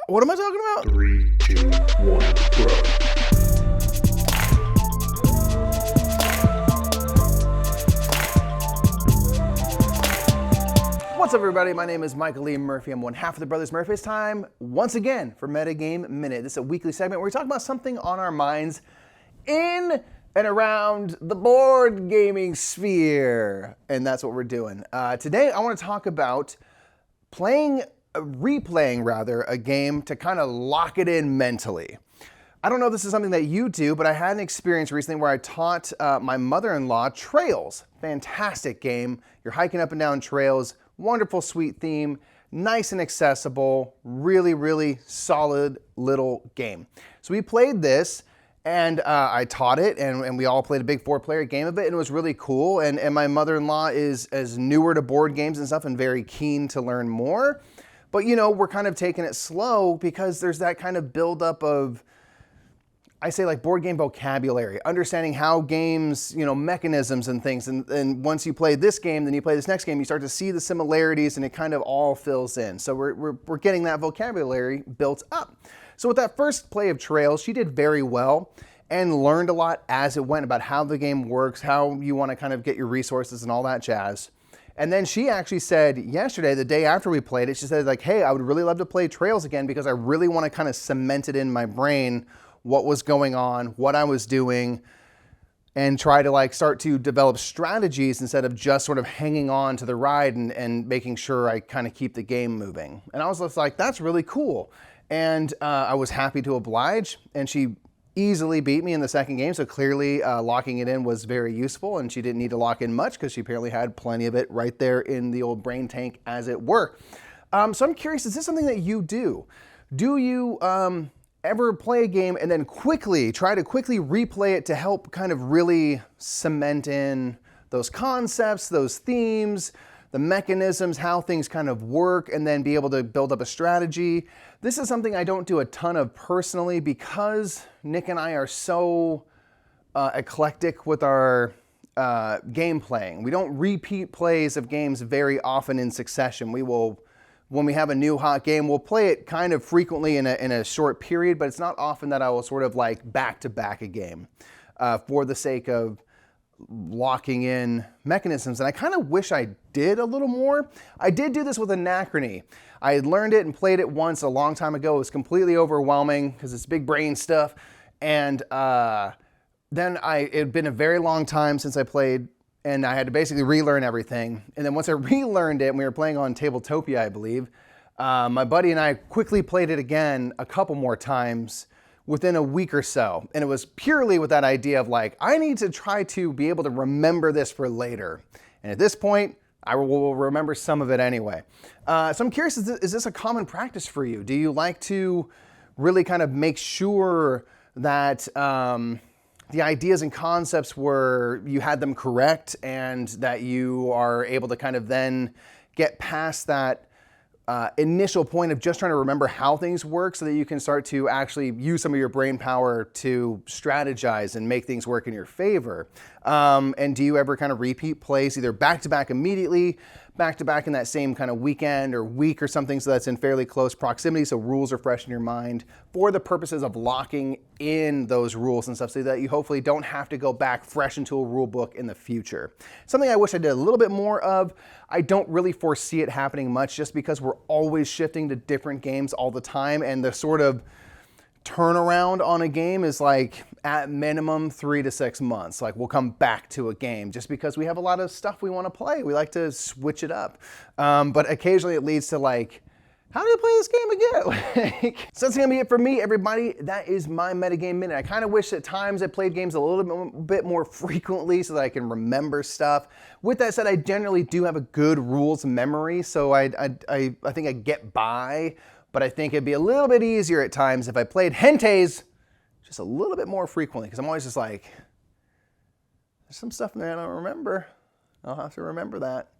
What am I talking about? 3, 2, 1, go. What's up, everybody? My name is Michael Lee Murphy. I'm one half of the Brothers Murphy. It's time once again for Metagame Minute. This is a weekly segment where we talk about something on our minds in and around the board gaming sphere. And that's what we're doing. Today, I want to talk about replaying a game to kind of lock it in mentally. I don't know if this is something that you do, but I had an experience recently where I taught my mother-in-law Trails. Fantastic game. You're hiking up and down trails. Wonderful, sweet theme. Nice and accessible. Really, really solid little game. So we played this, and I taught it, and we all played a big 4-player game of it, and it was really cool. And my mother-in-law is newer to board games and stuff and very keen to learn more. But, you know, we're kind of taking it slow because there's that kind of buildup of, I say, like board game vocabulary, understanding how games, you know, mechanisms and things. And once you play this game, then you play this next game, you start to see the similarities and it kind of all fills in. So we're getting that vocabulary built up. So with that first play of Trails, she did very well and learned a lot as it went about how the game works, how you want to kind of get your resources and all that jazz. And then she actually said yesterday, the day after we played it, she said like, hey, I would really love to play Trails again because I really want to kind of cement it in my brain what was going on, what I was doing, and try to like start to develop strategies instead of just sort of hanging on to the ride and making sure I kind of keep the game moving. And I was just like, that's really cool. And I was happy to oblige, and she easily beat me in the second game, so clearly locking it in was very useful, and she didn't need to lock in much because she apparently had plenty of it right there in the old brain tank, as it were. So I'm curious, is this something that you do? Do you ever play a game and then try to quickly replay it to help kind of really cement in those concepts, those themes, the mechanisms, how things kind of work, and then be able to build up a strategy? This is something I don't do a ton of personally because Nick and I are so eclectic with our game playing. We don't repeat plays of games very often in succession. We will, when we have a new hot game, we'll play it kind of frequently in a short period, but it's not often that I will sort of like back-to-back a game for the sake of locking in mechanisms. And I kind of wish I did a little more. I did do this with Anachrony. I had learned it and played it once a long time ago. It was completely overwhelming because it's big brain stuff. And then it had been a very long time since I played, and I had to basically relearn everything. And then once I relearned it, and we were playing on Tabletopia, I believe, my buddy and I quickly played it again a couple more times within a week or so. And it was purely with that idea of like, I need to try to be able to remember this for later. And at this point, I will remember some of it anyway. So I'm curious, is this a common practice for you? Do you like to really kind of make sure that the ideas and concepts you had them correct, and that you are able to kind of then get past that initial point of just trying to remember how things work so that you can start to actually use some of your brain power to strategize and make things work in your favor? And do you ever kind of repeat plays either back-to-back immediately, back-to-back in that same kind of weekend or week or something, so that's in fairly close proximity so rules are fresh in your mind for the purposes of locking in those rules and stuff so that you hopefully don't have to go back fresh into a rule book in the future? Something I wish I did a little bit more of. I don't really foresee it happening much just because we're always shifting to different games all the time, and the sort of turnaround on a game is like at minimum 3 to 6 months. Like we'll come back to a game just because we have a lot of stuff we want to play. We like to switch it up. But occasionally it leads to like, how do you play this game again? So that's gonna be it for me, everybody. That is my Metagame Minute. I kind of wish at times I played games a little bit more frequently so that I can remember stuff. With that said, I generally do have a good rules memory, so I think I get by. But I think it'd be a little bit easier at times if I played Hentes just a little bit more frequently, because I'm always just like, there's some stuff that I don't remember. I'll have to remember that.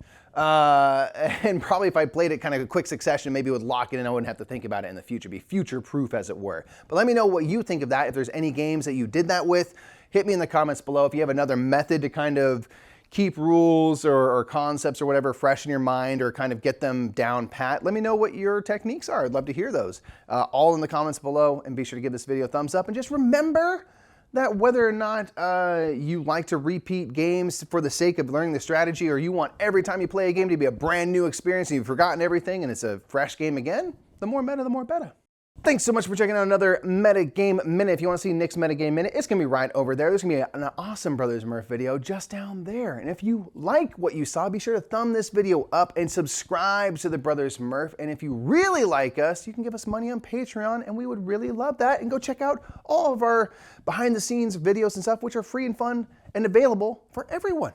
And probably if I played it kind of a quick succession, maybe it would lock it in. I wouldn't have to think about it in the future, be future-proof as it were. But let me know what you think of that. If there's any games that you did that with, hit me in the comments below. If you have another method to kind of keep rules or concepts or whatever fresh in your mind, or kind of get them down pat, let me know what your techniques are. I'd love to hear those. All in the comments below, and be sure to give this video a thumbs up. And just remember that whether or not you like to repeat games for the sake of learning the strategy, or you want every time you play a game to be a brand new experience and you've forgotten everything and it's a fresh game again, the more meta, the more better. Thanks so much for checking out another Meta Game Minute. If you want to see Nick's Meta Game Minute, it's going to be right over there. There's going to be an awesome Brothers Murph video just down there. And if you like what you saw, be sure to thumb this video up and subscribe to the Brothers Murph. And if you really like us, you can give us money on Patreon, and we would really love that. And go check out all of our behind the scenes videos and stuff, which are free and fun and available for everyone.